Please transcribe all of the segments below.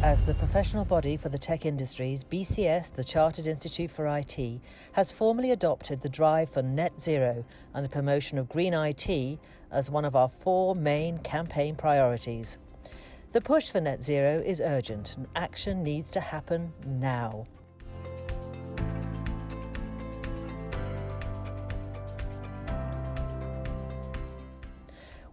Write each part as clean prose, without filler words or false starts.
As the professional body for the tech industries, BCS, the Chartered Institute for IT, has formally adopted the drive for net zero and the promotion of green IT as one of our 4 main campaign priorities. The push for net zero is urgent and action needs to happen now.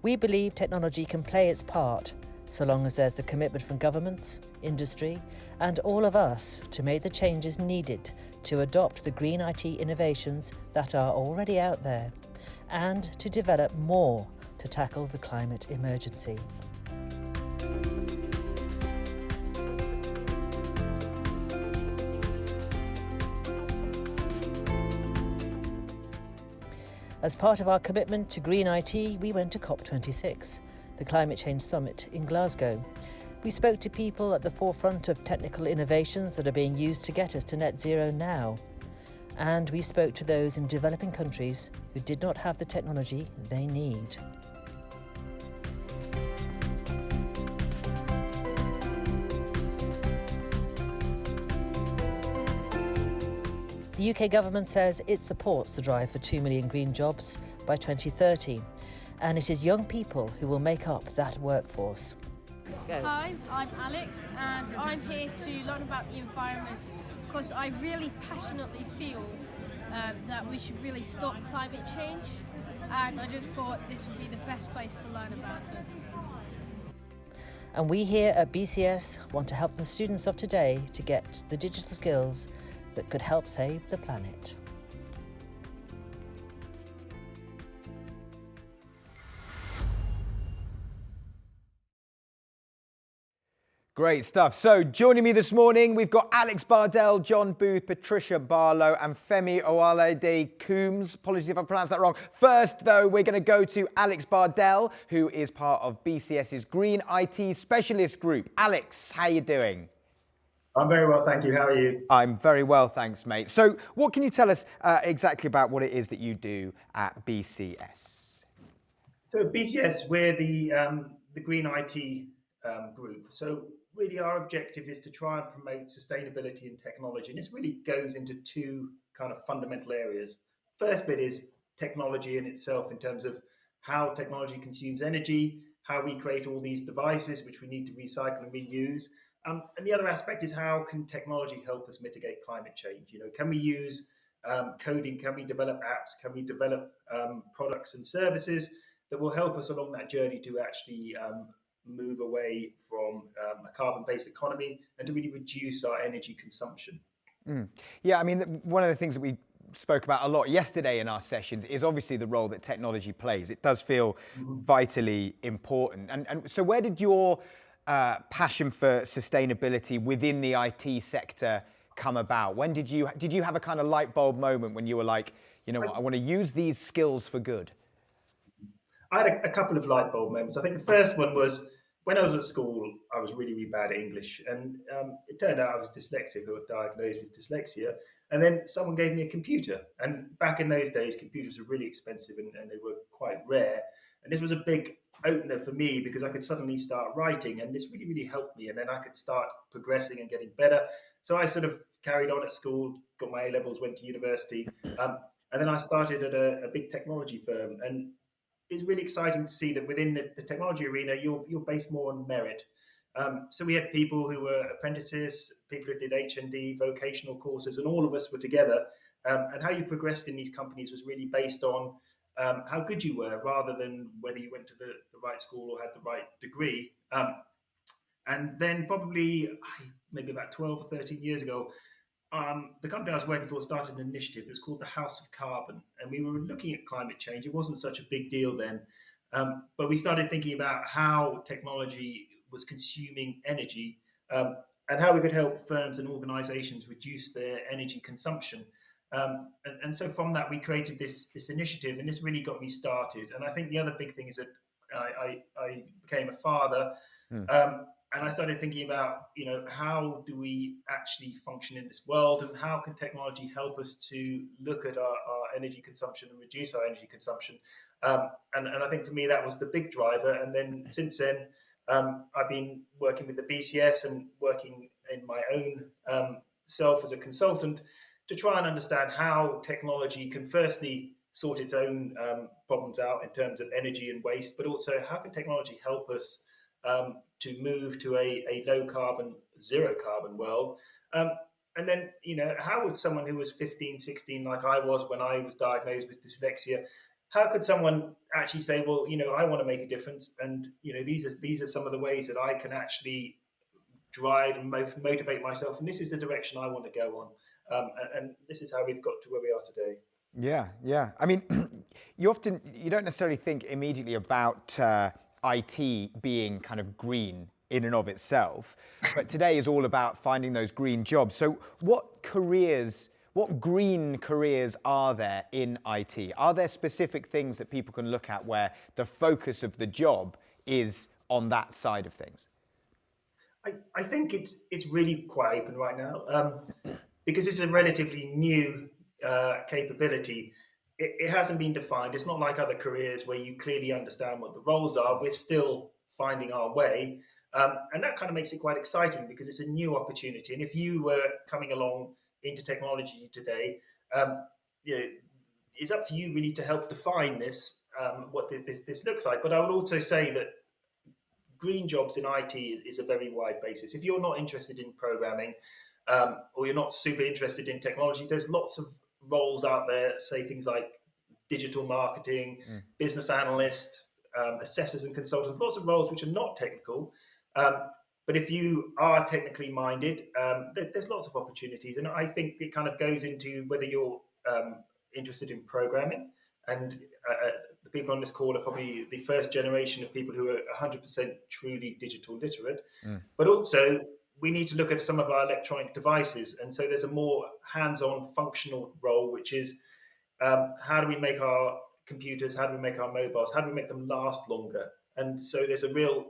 We believe technology can play its part, so long as there's the commitment from governments, industry, and all of us to make the changes needed to adopt the green IT innovations that are already out there, and to develop more to tackle the climate emergency. As part of our commitment to green IT, we went to COP26, the Climate Change Summit in Glasgow. We spoke to people at the forefront of technical innovations that are being used to get us to net zero now. And we spoke to those in developing countries who did not have the technology they need. The UK government says it supports the drive for 2 million green jobs by 2030, and it is young people who will make up that workforce. Hi, I'm Alex, and I'm here to learn about the environment because I really passionately feel that we should really stop climate change, and I just thought this would be the best place to learn about it. And we here at BCS want to help the students of today to get the digital skills that could help save the planet. Great stuff. So joining me this morning, we've got Alex Bardell, John Booth, Patricia Barlow and Femi Owalade Coombs. Apologies if I pronounced that wrong. First, though, we're going to go to Alex Bardell, who is part of BCS's Green IT Specialist Group. Alex, how are you doing? I'm very well, thank you. How are you? I'm very well, thanks, mate. So what can you tell us exactly about what it is that you do at BCS? So at BCS, we're the Green IT group. So really our objective is to try and promote sustainability and technology. And this really goes into 2 kind of fundamental areas. First bit is technology in itself in terms of how technology consumes energy, how we create all these devices which we need to recycle and reuse. And the other aspect is how can technology help us mitigate climate change? You know, can we use coding? Can we develop apps? Can we develop products and services that will help us along that journey to actually move away from a carbon-based economy and to really reduce our energy consumption? Yeah, I mean, one of the things that we spoke about a lot yesterday in our sessions is obviously the role that technology plays. It does feel vitally important. And so where did your passion for sustainability within the IT sector come about? When did you have a kind of light bulb moment when you were like, you know what, I want to use these skills for good? I had a couple of light bulb moments. I think the first one was when I was at school, I was really, really bad at English. And it turned out I was dyslexic or diagnosed with dyslexia. And then someone gave me a computer. And back in those days, computers were really expensive and they were quite rare. And this was a big opener for me because I could suddenly start writing, and this really, really helped me. And then I could start progressing and getting better. So I sort of carried on at school, got my A-levels, went to university. And then I started at a big technology firm. And it's really exciting to see that within the technology arena, you're based more on merit. So we had people who were apprentices, people who did HND, vocational courses, and all of us were together. And how you progressed in these companies was really based on how good you were, rather than whether you went to the right school or had the right degree. And then probably maybe about 12 or 13 years ago, the company I was working for started an initiative. It was called the House of Carbon. And we were looking at climate change. It wasn't such a big deal then. But we started thinking about how technology was consuming energy and how we could help firms and organizations reduce their energy consumption. And so from that, we created this initiative, and this really got me started. And I think the other big thing is that I became a father, and I started thinking about, you know, how do we actually function in this world, and how can technology help us to look at our energy consumption and reduce our energy consumption. And I think for me, that was the big driver. And then since then, I've been working with the BCS and working in my own self as a consultant to try and understand how technology can firstly sort its own problems out in terms of energy and waste, but also how can technology help us to move to a low carbon, zero carbon world. And then, how would someone who was 15, 16, like I was when I was diagnosed with dyslexia, how could someone actually say, well, I want to make a difference, and these are some of the ways that I can actually drive and motivate myself, and this is the direction I want to go on, and this is how we've got to where we are today. Yeah. I mean, you don't necessarily think immediately about IT being kind of green in and of itself, but today is all about finding those green jobs. So what green careers are there in IT? Are there specific things that people can look at where the focus of the job is on that side of things? I think it's really quite open right now, because it's a relatively new capability. It hasn't been defined. It's not like other careers where you clearly understand what the roles are. We're still finding our way. And that kind of makes it quite exciting because it's a new opportunity. And if you were coming along into technology today, it's up to you really to help define this, what this looks like. But I would also say that green jobs in IT is a very wide basis. If you're not interested in programming, or you're not super interested in technology, there's lots of roles out there, say things like digital marketing, business analyst, assessors and consultants, lots of roles which are not technical. But if you are technically minded, there's lots of opportunities. And I think it kind of goes into whether you're interested in programming. And the people on this call are probably the first generation of people who are 100% truly digital literate. But also, we need to look at some of our electronic devices. And so there's a more hands-on functional role, which is how do we make our computers, how do we make our mobiles, how do we make them last longer? And so there's a real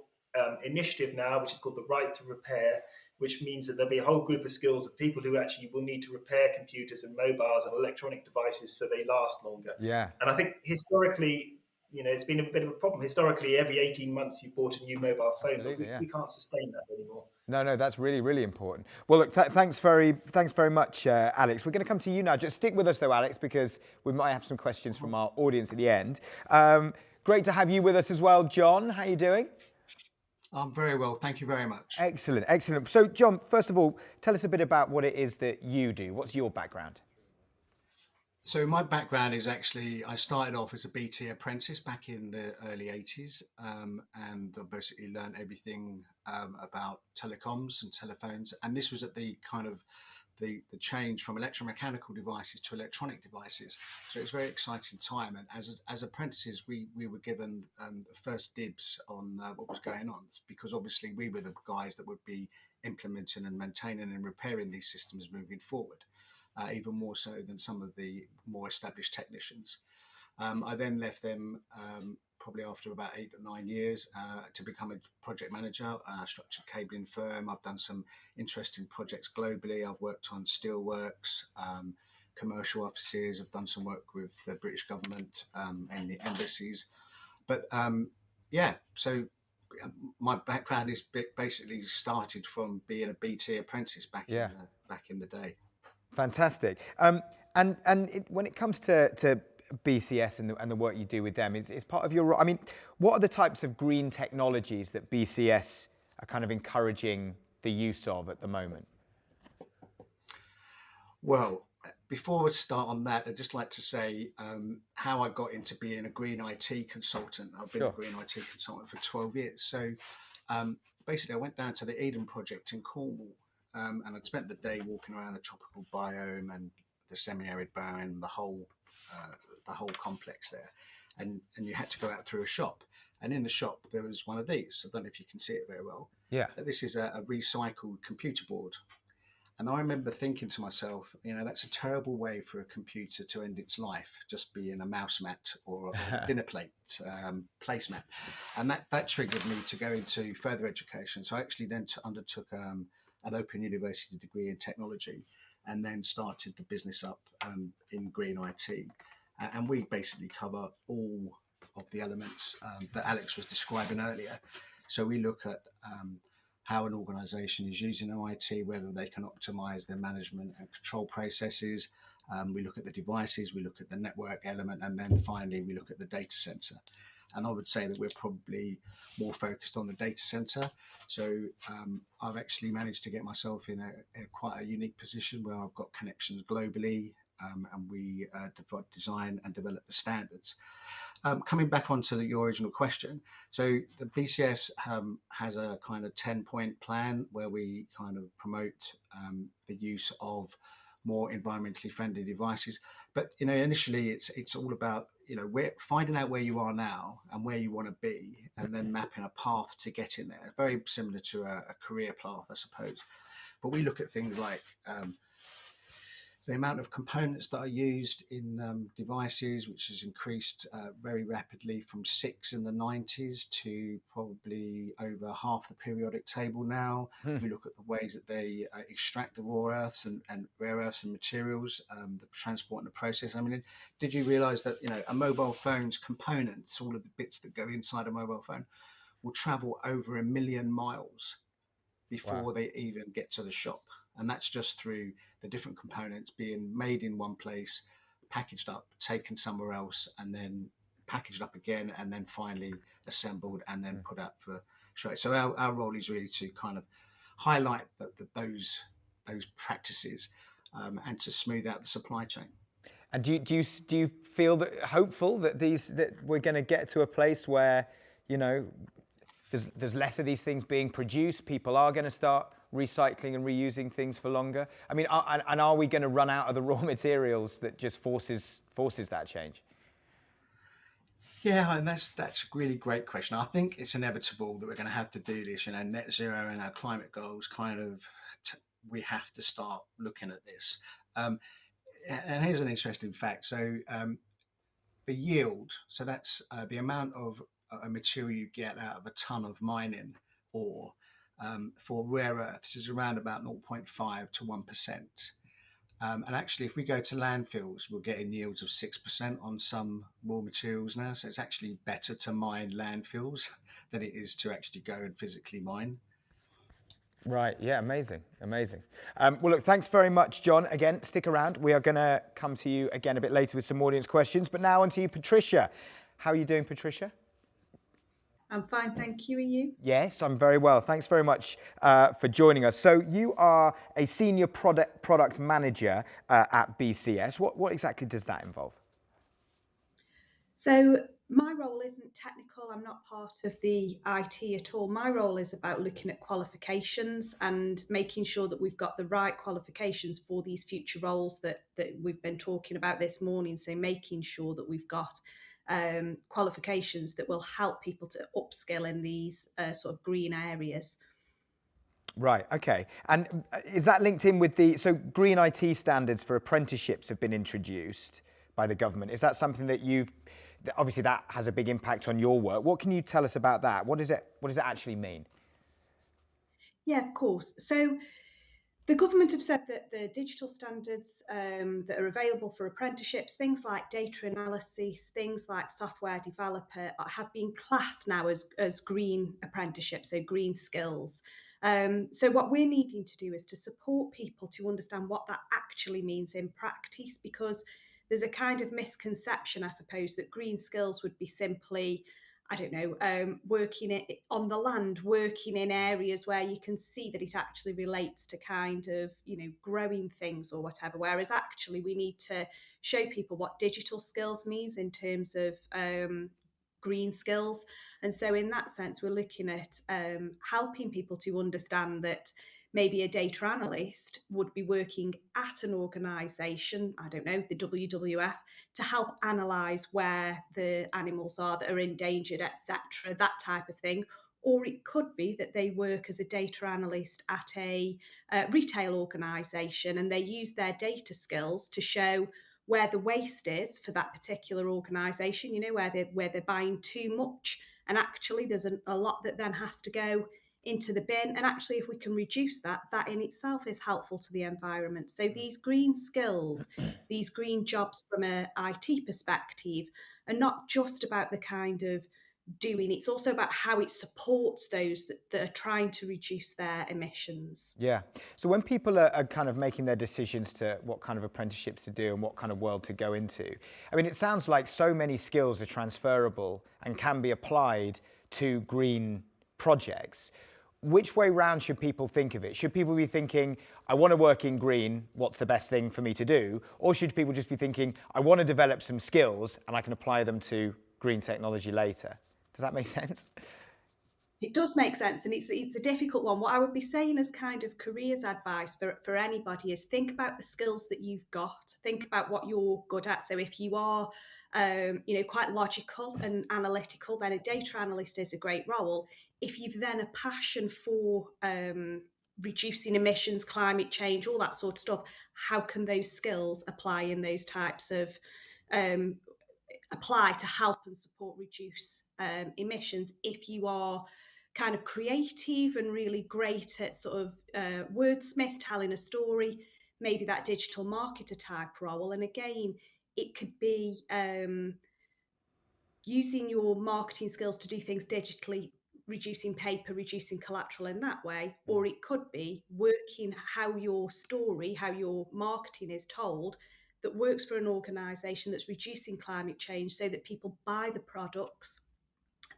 initiative now, which is called the Right to Repair, which means that there'll be a whole group of skills of people who actually will need to repair computers and mobiles and electronic devices so they last longer. Yeah. And I think historically, it's been a bit of a problem. Historically, every 18 months you've bought a new mobile phone, but we can't sustain that anymore. No, that's really, really important. Well, look, thanks very much, Alex. We're going to come to you now. Just stick with us though, Alex, because we might have some questions from our audience at the end. Great to have you with us as well, John. How are you doing? I'm very well, thank you very much. Excellent. So, John, first of all, tell us a bit about what it is that you do. What's your background? So my background is actually, I started off as a BT apprentice back in the early 80s, and I basically learned everything about telecoms and telephones. And this was at the kind of the change from electromechanical devices to electronic devices. So it was a very exciting time. And as apprentices, we were given first dibs on what was going on, because obviously we were the guys that would be implementing and maintaining and repairing these systems moving forward. Even more so than some of the more established technicians. I then left them probably after about 8 or 9 years to become a project manager at a structured cabling firm. I've done some interesting projects globally. I've worked on steelworks, commercial offices. I've done some work with the British government and the embassies. But so my background is basically started from being a BT apprentice back in the day. Fantastic. And when it comes to BCS and the work you do with them, it's part of your. I mean, what are the types of green technologies that BCS are kind of encouraging the use of at the moment? Well, before we start on that, I'd just like to say how I got into being a green IT consultant. I've been a green IT consultant for 12 years. So basically, I went down to the Eden project in Cornwall. And I'd spent the day walking around the tropical biome and the semi-arid biome, the whole complex there, and you had to go out through a shop, and in the shop there was one of these. I don't know if you can see it very well. Yeah. This is a recycled computer board, and I remember thinking to myself, that's a terrible way for a computer to end its life, just being a mouse mat or a dinner plate placemat, and that triggered me to go into further education. So I actually then undertook an Open University degree in technology, and then started the business up in green IT. And we basically cover all of the elements that Alex was describing earlier. So we look at how an organization is using IT, whether they can optimize their management and control processes. We look at the devices, we look at the network element, and then finally we look at the data center. And I would say that we're probably more focused on the data center. So I've actually managed to get myself in quite a unique position where I've got connections globally, and we design and develop the standards. Coming back onto your original question, so the BCS has a kind of 10-point plan where we kind of promote the use of more environmentally friendly devices. But initially it's all about finding out where you are now and where you want to be, and then mapping a path to get in there. Very similar to a career path, I suppose. But we look at things like the amount of components that are used in devices, which has increased very rapidly from 6 in the 90s to probably over half the periodic table now. We look at the ways that they extract the raw earths and rare earths and materials, the transport and the process. I mean, did you realize that a mobile phone's components, all of the bits that go inside a mobile phone, will travel over 1 million miles before they even get to the shop? And that's just through the different components being made in one place, packaged up, taken somewhere else, and then packaged up again, and then finally assembled and then put out for trade. So our role is really to kind of highlight those practices and to smooth out the supply chain. And do you feel hopeful that we're going to get to a place where there's less of these things being produced? People are going to start recycling and reusing things for longer. I mean, are we going to run out of the raw materials that just forces that change? Yeah, and that's a really great question. I think it's inevitable that we're going to have to do this. Net zero and our climate goals we have to start looking at this. And here's an interesting fact. So the yield, so that's the amount of a material you get out of a ton of mining ore for rare earths is around about 0.5 to 1%. And actually, if we go to landfills, we're getting yields of 6% on some raw materials now. So it's actually better to mine landfills than it is to actually go and physically mine. Right. Yeah. Amazing. Well, look, thanks very much, John. Again, stick around. We are going to come to you again a bit later with some audience questions. But now on to you, Patricia. How are you doing, Patricia? I'm fine, thank you. Are you? Yes, I'm very well. Thanks very much for joining us. So you are a senior product manager at BCS. What exactly does that involve? So my role isn't technical. I'm not part of the IT at all. My role is about looking at qualifications and making sure that we've got the right qualifications for these future roles that we've been talking about this morning. So making sure that we've got qualifications that will help people to upskill in these sort of green areas. Right, okay. And is that linked in with so green IT standards for apprenticeships have been introduced by the government. Is that something that obviously that has a big impact on your work. What can you tell us about that? What does it actually mean? Yeah, of course. So the government have said that the digital standards that are available for apprenticeships, things like data analysis, things like software developer, have been classed now as green apprenticeships, so green skills. So what we're needing to do is to support people to understand what that actually means in practice, because there's a kind of misconception, I suppose, that green skills would be simply, I don't know, working on the land, working in areas where you can see that it actually relates to kind of, growing things or whatever. Whereas actually we need to show people what digital skills means in terms of green skills. And so in that sense, we're looking at helping people to understand that maybe a data analyst would be working at an organisation, I don't know, the WWF, to help analyse where the animals are that are endangered, etc., that type of thing. Or it could be that they work as a data analyst at a retail organisation and they use their data skills to show where the waste is for that particular organisation, where they're buying too much. And actually there's a lot that then has to go into the bin. And actually, if we can reduce that in itself is helpful to the environment. So these green skills, these green jobs from an IT perspective are not just about the kind of doing. It's also about how it supports those that are trying to reduce their emissions. Yeah. So when people are kind of making their decisions to what kind of apprenticeships to do and what kind of world to go into, I mean, it sounds like so many skills are transferable and can be applied to green projects. Which way round should people think of it? Should people be thinking, I want to work in green, what's the best thing for me to do? Or should people just be thinking, I want to develop some skills and I can apply them to green technology later? Does that make sense? It does make sense, and it's a difficult one. What I would be saying as kind of careers advice for anybody is think about the skills that you've got. Think about what you're good at. So if you are, quite logical and analytical, then a data analyst is a great role. If you've then a passion for reducing emissions, climate change, all that sort of stuff, how can those skills apply in those types of apply to help and support reduce emissions? If you are kind of creative and really great at sort of wordsmith, telling a story, maybe that digital marketer type role. And again, it could be using your marketing skills to do things digitally, reducing paper, reducing collateral in that way, or it could be working how your story, how your marketing is told, that works for an organisation that's reducing climate change so that people buy the products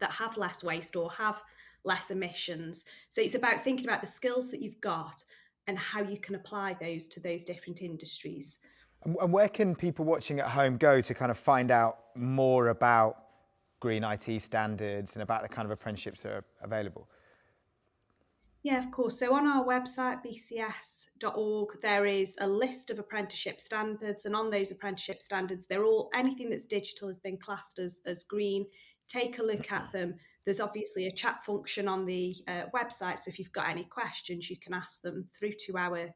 that have less waste or have less emissions. So it's about thinking about the skills that you've got and how you can apply those to those different industries. And where can people watching at home go to kind of find out more about green IT standards and about the kind of apprenticeships that are available? Yeah, of course. So on our website, bcs.org, there is a list of apprenticeship standards. And on those apprenticeship standards, they're all, anything that's digital has been classed as green. Take a look at them. There's obviously a chat function on the website. So if you've got any questions, you can ask them through to our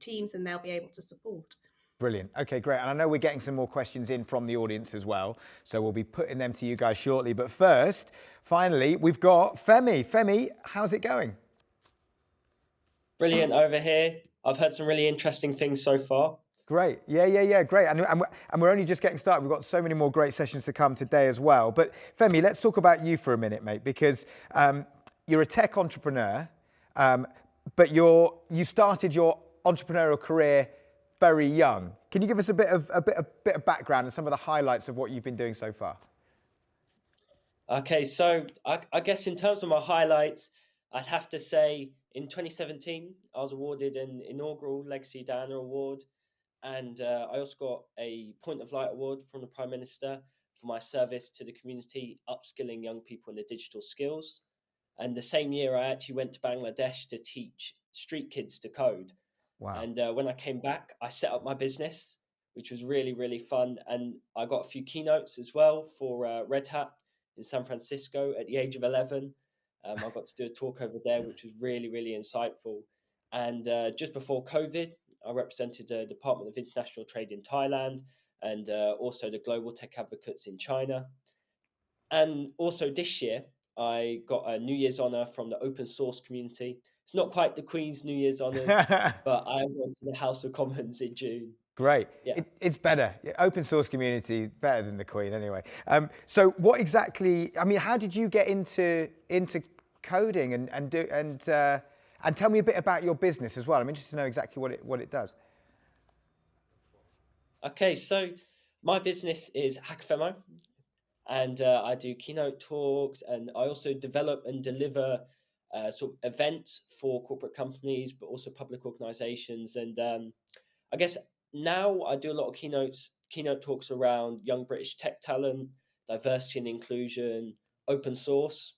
teams and they'll be able to support. Brilliant. Okay, great. And I know we're getting some more questions in from the audience as well. So we'll be putting them to you guys shortly. But first, finally, we've got Femi. Femi, how's it going? Brilliant over here. I've heard some really interesting things so far. Great. Yeah, great. And we're only just getting started. We've got so many more great sessions to come today as well. But Femi, let's talk about you for a minute, mate, because you're a tech entrepreneur, but you started your entrepreneurial career very young. Can you give us a bit of background and some of the highlights of what you've been doing so far? Okay, so I guess in terms of my highlights, I'd have to say in 2017, I was awarded an inaugural Legacy Diana Award. And I also got a Point of Light Award from the Prime Minister for my service to the community, upskilling young people in the digital skills. And the same year, I actually went to Bangladesh to teach street kids to code. Wow. And when I came back, I set up my business, which was really, really fun. And I got a few keynotes as well for Red Hat in San Francisco at the age of 11. I got to do a talk over there, which was really, really insightful. And just before COVID, I represented the Department of International Trade in Thailand and also the Global Tech Advocates in China. And also this year, I got a New Year's honour from the open source community. It's not quite the Queen's New Year's honours, but I went to the House of Commons in June. Great. Yeah. It's better. Open source community, better than the Queen anyway. So what exactly, I mean, how did you get into coding and tell me a bit about your business as well. I'm interested to know exactly what it does. Okay, so my business is Hackfemo, and I do keynote talks, and I also develop and deliver sort of events for corporate companies, but also public organisations. And I guess now I do a lot of keynote talks around young British tech talent, diversity and inclusion, open source.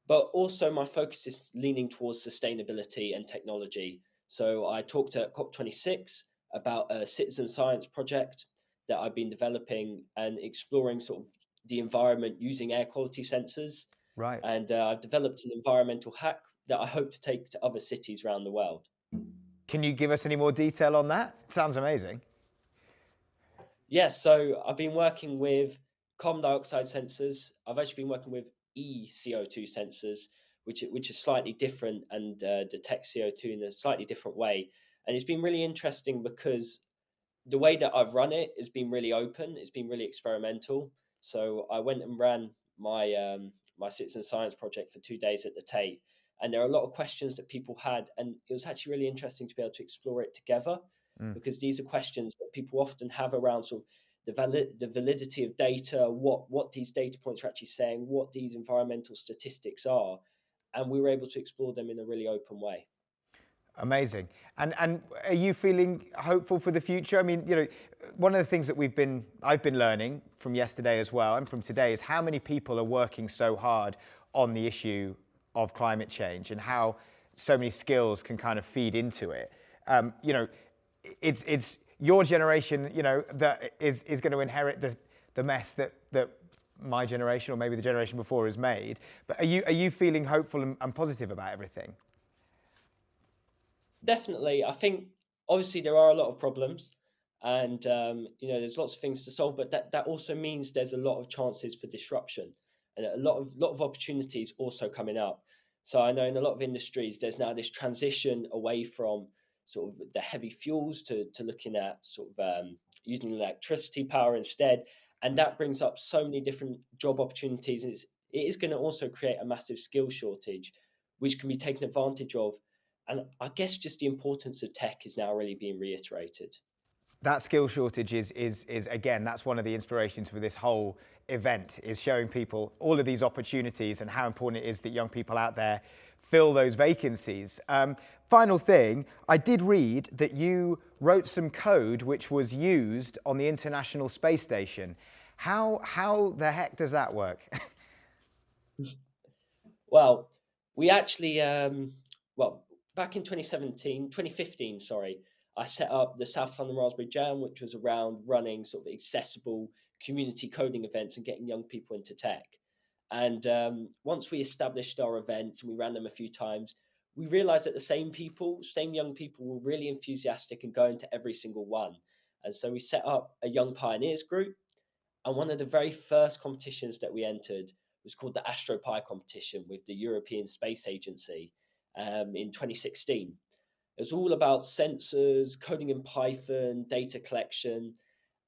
But also my focus is leaning towards sustainability and technology. So I talked at COP26 about a citizen science project that I've been developing and exploring sort of the environment using air quality sensors. Right. And I've developed an environmental hack that I hope to take to other cities around the world. Can you give us any more detail on that? Sounds amazing. Yes, so I've been working with carbon dioxide sensors. I've actually been working with CO2 sensors, which is slightly different and detect CO2 in a slightly different way. And it's been really interesting because the way that I've run it has been really open. It's been really experimental. So I went and ran my my citizen science project for 2 days at the Tate. And there are a lot of questions that people had, and it was actually really interesting to be able to explore it together, because these are questions that people often have around sort of the validity of data, what these data points are actually saying, what these environmental statistics are, and we were able to explore them in a really open way. Amazing. And are you feeling hopeful for the future? I mean, you know, one of the things that I've been learning from yesterday as well and from today is how many people are working so hard on the issue of climate change and how so many skills can kind of feed into it. You know, it's your generation, you know, that is going to inherit the mess that my generation or maybe the generation before has made. But are you feeling hopeful and positive about everything? Definitely. I think obviously there are a lot of problems, and you know, there's lots of things to solve, but that also means there's a lot of chances for disruption and a lot of opportunities also coming up. So I know in a lot of industries there's now this transition away from sort of the heavy fuels to looking at sort of using electricity power instead, and that brings up so many different job opportunities. And it is going to also create a massive skill shortage, which can be taken advantage of. And I guess just the importance of tech is now really being reiterated. That skill shortage is again, that's one of the inspirations for this whole event, is showing people all of these opportunities and how important it is that young people out there fill those vacancies. Final thing, I did read that you wrote some code which was used on the International Space Station. How the heck does that work? Well, we actually, back in 2015, sorry, I set up the South London Raspberry Jam, which was around running sort of accessible community coding events and getting young people into tech. And once we established our events and we ran them a few times, we realized that the same young people were really enthusiastic and going to every single one. And so we set up a Young Pioneers group. And one of the very first competitions that we entered was called the AstroPi competition with the European Space Agency in 2016. It was all about sensors, coding in Python, data collection.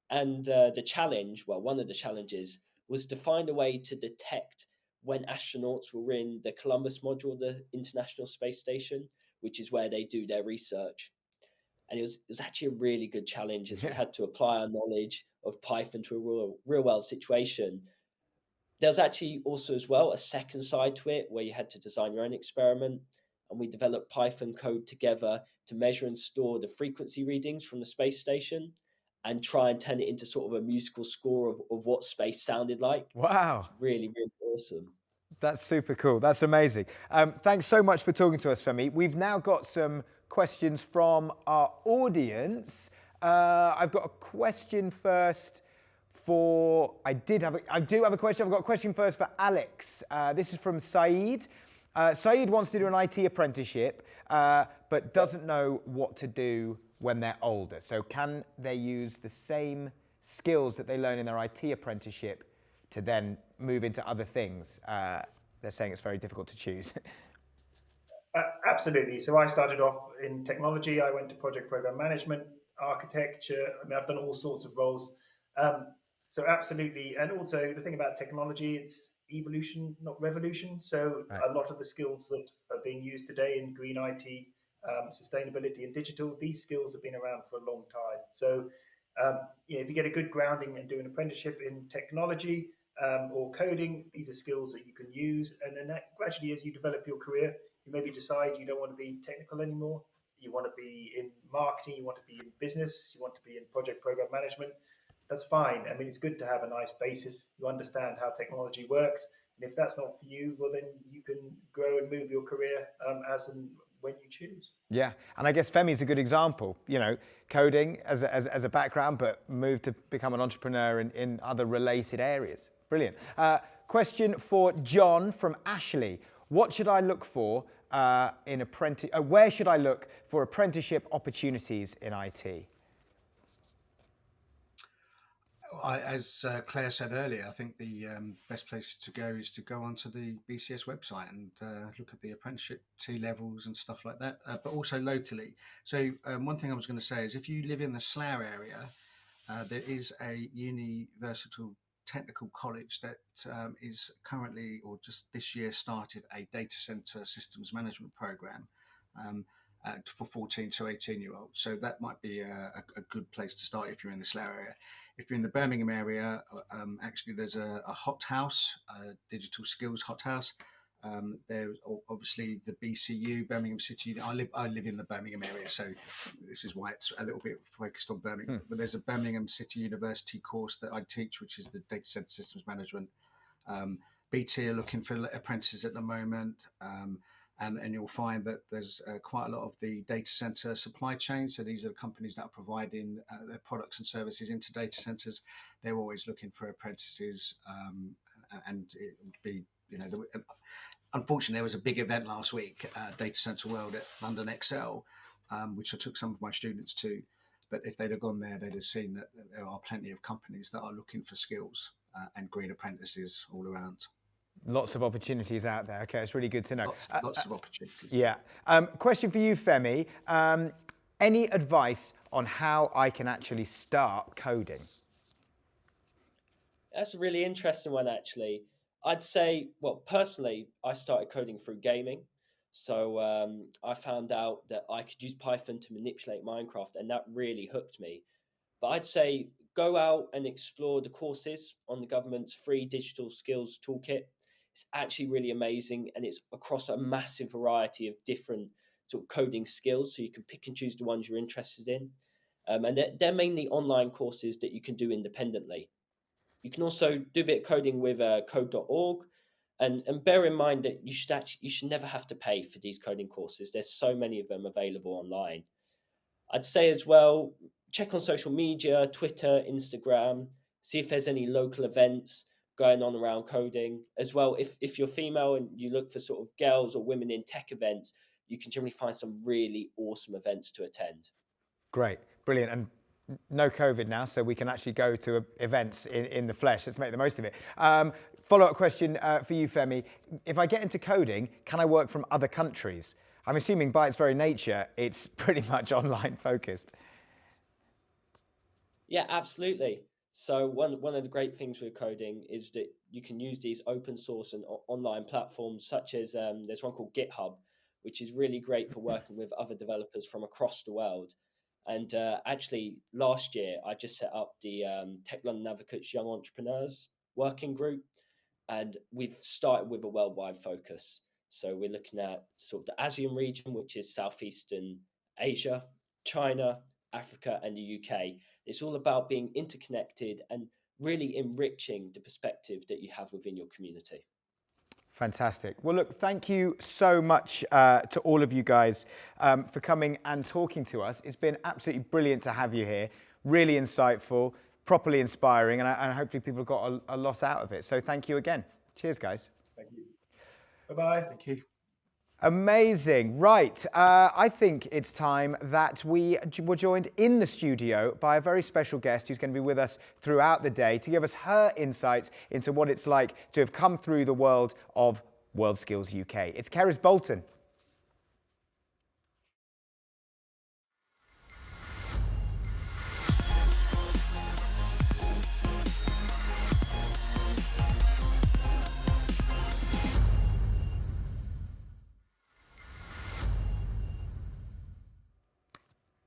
And one of the challenges was to find a way to detect when astronauts were in the Columbus module of the International Space Station, which is where they do their research. And it was actually a really good challenge, as we had to apply our knowledge of Python to a real world situation. There was actually also as well a second side to it where you had to design your own experiment, and we developed Python code together to measure and store the frequency readings from the space station and try and turn it into sort of a musical score of what space sounded like. Wow. It's really, really awesome. That's super cool. That's amazing. Thanks so much for talking to us, Femi. We've now got some questions from our audience. I've got a question first I do have a question. I've got a question first for Alex. This is from Saeed. Saeed wants to do an IT apprenticeship, but doesn't know what to do when they're older. So can they use the same skills that they learn in their IT apprenticeship to then move into other things? They're saying it's very difficult to choose. Absolutely. So I started off in technology. I went to project program management, architecture. I mean, I've done all sorts of roles. So absolutely. And also the thing about technology, it's evolution, not revolution. So Right. A lot of the skills that are being used today in green IT, sustainability and digital, these skills have been around for a long time. So if you get a good grounding and do an apprenticeship in technology or coding, these are skills that you can use. And then gradually, as you develop your career, you maybe decide you don't want to be technical anymore. You want to be in marketing, you want to be in business, you want to be in project program management. That's fine. I mean, it's good to have a nice basis. You understand how technology works. And if that's not for you, well, then you can grow and move your career as and when you choose. Yeah, and I guess Femi's a good example, you know, coding as a background, but moved to become an entrepreneur in other related areas. Brilliant. Question for John from Ashley. What should I look for where should I look for apprenticeship opportunities in IT? As Claire said earlier, I think the best place to go is to go onto the BCS website and look at the apprenticeship T-levels and stuff like that, but also locally. So one thing I was going to say is if you live in the Slough area, there is a universal technical college that is currently, or just this year, started a data center systems management program for 14 to 18-year-olds. So that might be a good place to start if you're in this area. If you're in the Birmingham area, actually there's a hot house, a digital skills hot house. There's obviously the BCU, Birmingham City. I live in the Birmingham area, so this is why it's a little bit focused on Birmingham. But there's a Birmingham City University course that I teach, which is the Data Center Systems Management. BT are looking for apprentices at the moment, and you'll find that there's quite a lot of the data center supply chain. So these are the companies that are providing their products and services into data centers. They're always looking for apprentices, and it would be, unfortunately, there was a big event last week, Data Center World at London Excel, which I took some of my students to. But if they'd have gone there, they'd have seen that there are plenty of companies that are looking for skills and green apprentices all around. Lots of opportunities out there. Okay, it's really good to know. Lots of opportunities. Yeah. Question for you, Femi. Any advice on how I can actually start coding? That's a really interesting one, actually. I'd say, well, personally, I started coding through gaming. So I found out that I could use Python to manipulate Minecraft, and that really hooked me. But I'd say go out and explore the courses on the government's free digital skills toolkit. It's actually really amazing, and it's across a massive variety of different sort of coding skills, so you can pick and choose the ones you're interested in. And they're mainly online courses that you can do independently. You can also do a bit of coding with code.org, and bear in mind that you should never have to pay for these coding courses. There's so many of them available online. I'd say as well, check on social media, Twitter, Instagram, see if there's any local events going on around coding. As well, if you're female and you look for sort of girls or women in tech events, you can generally find some really awesome events to attend. Great, brilliant. And no COVID now, so we can actually go to events in the flesh. Let's make the most of it. Follow-up question for you, Femi. If I get into coding, can I work from other countries? I'm assuming by its very nature, it's pretty much online focused. Yeah, absolutely. So one of the great things with coding is that you can use these open source and online platforms, such as there's one called GitHub, which is really great for working with other developers from across the world. And actually, last year, I just set up the Tech London Advocates Young Entrepreneurs Working Group, and we've started with a worldwide focus. So we're looking at sort of the ASEAN region, which is Southeastern Asia, China, Africa, and the UK. It's all about being interconnected and really enriching the perspective that you have within your community. Fantastic. Well, look, thank you so much to all of you guys for coming and talking to us. It's been absolutely brilliant to have you here. Really insightful, properly inspiring, and hopefully people got a lot out of it. So thank you again. Cheers, guys. Thank you. Bye-bye. Thank you. Amazing. Right. I think it's time that we were joined in the studio by a very special guest who's going to be with us throughout the day to give us her insights into what it's like to have come through the world of WorldSkills UK. It's Keris Bolton.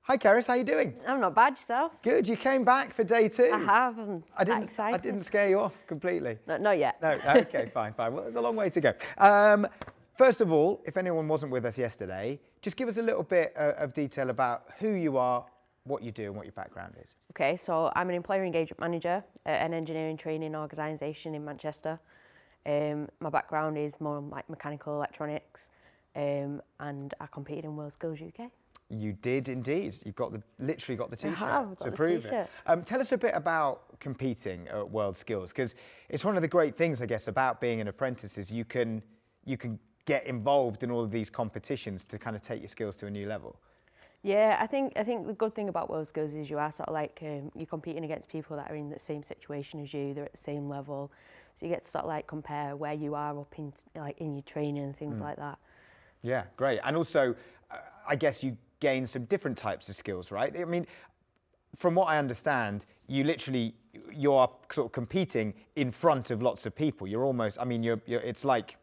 Hi, Keris, how you doing? I'm not bad, yourself? Good, you came back for day two. I have, I'm excited. I didn't scare you off completely. No, not yet. No, okay, fine. Well, there's a long way to go. First of all, if anyone wasn't with us yesterday, just give us a little bit of detail about who you are, what you do, and what your background is. Okay, so I'm an employer engagement manager at an engineering training organisation in Manchester. My background is more like mechanical electronics, and I competed in WorldSkills UK. You did indeed. You've literally got the T-shirt to the prove t-shirt. it. Tell us a bit about competing at WorldSkills, because it's one of the great things, I guess, about being an apprentice is you can get involved in all of these competitions to kind of take your skills to a new level. Yeah, I think the good thing about WorldSkills is you are sort of like you're competing against people that are in the same situation as you. They're at the same level, so you get to sort of like compare where you are up in your training and things like that. Yeah, great. And also, I guess you gain some different types of skills, right? I mean, from what I understand, you're sort of competing in front of lots of people. You're almost, I mean, it's like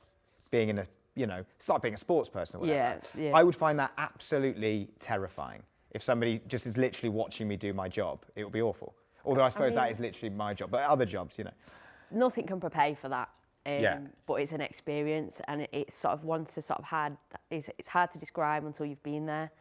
being in a, it's like being a sports person or whatever. Yeah. I would find that absolutely terrifying. If somebody just is literally watching me do my job, it would be awful. Although I suppose that is literally my job, but other jobs, Nothing can prepare you for that. Yeah. But it's an experience, and it's sort of once to sort of it's hard to describe until you've been there.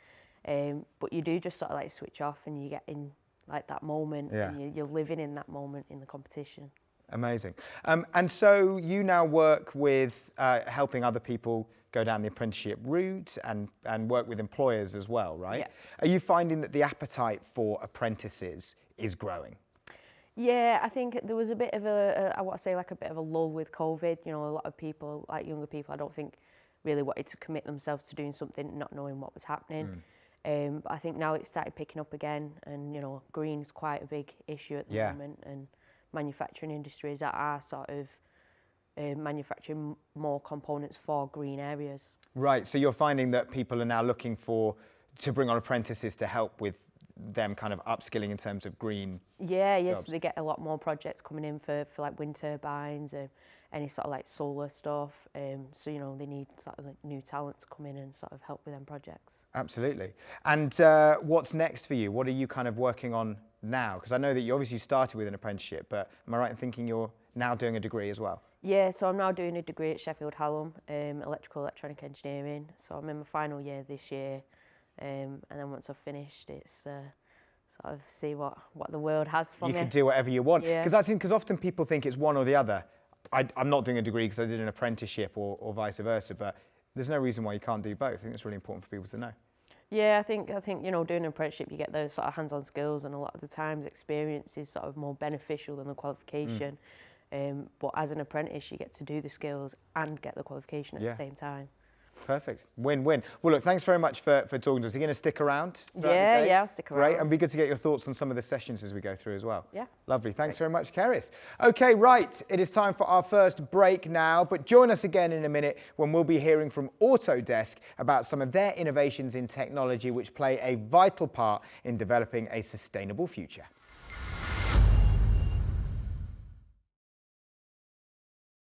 But you do just sort of like switch off, and you get in like that moment, and you're living in that moment in the competition. Amazing. And so you now work with helping other people go down the apprenticeship route and work with employers as well, right? Yeah. Are you finding that the appetite for apprentices is growing? Yeah, I think there was a bit of I want to say like a bit of a lull with COVID. A lot of people, like younger people, I don't think really wanted to commit themselves to doing something not knowing what was happening. But I think now it's started picking up again, and green's quite a big issue at the moment, and manufacturing industries that are sort of manufacturing more components for green areas. Right, so you're finding that people are now looking to bring on apprentices to help with them kind of upskilling in terms of green yes, jobs. they get a lot more projects coming in for like wind turbines and any sort of like solar stuff. So they need sort of like new talent to come in and sort of help with them projects. Absolutely. And what's next for you? What are you kind of working on now? Because I know that you obviously started with an apprenticeship, but am I right in thinking you're now doing a degree as well? Yeah, so I'm now doing a degree at Sheffield Hallam, electrical electronic engineering. So I'm in my final year this year, and then once I've finished, it's sort of see what the world has for me. You can do whatever you want. Yeah. Because often people think it's one or the other. I'm not doing a degree because I did an apprenticeship or vice versa, but there's no reason why you can't do both. I think it's really important for people to know. Yeah, I think doing an apprenticeship, you get those sort of hands-on skills, and a lot of the times experience is sort of more beneficial than the qualification. But as an apprentice, you get to do the skills and get the qualification at the same time. Perfect. Win-win. Well, look, thanks very much for talking to us. Are you going to stick around throughout the day? Yeah, I'll stick around. Great, and it'd be good to get your thoughts on some of the sessions as we go through as well. Yeah. Lovely. Thanks very much, Keris. Okay, right. It is time for our first break now, but join us again in a minute when we'll be hearing from Autodesk about some of their innovations in technology which play a vital part in developing a sustainable future.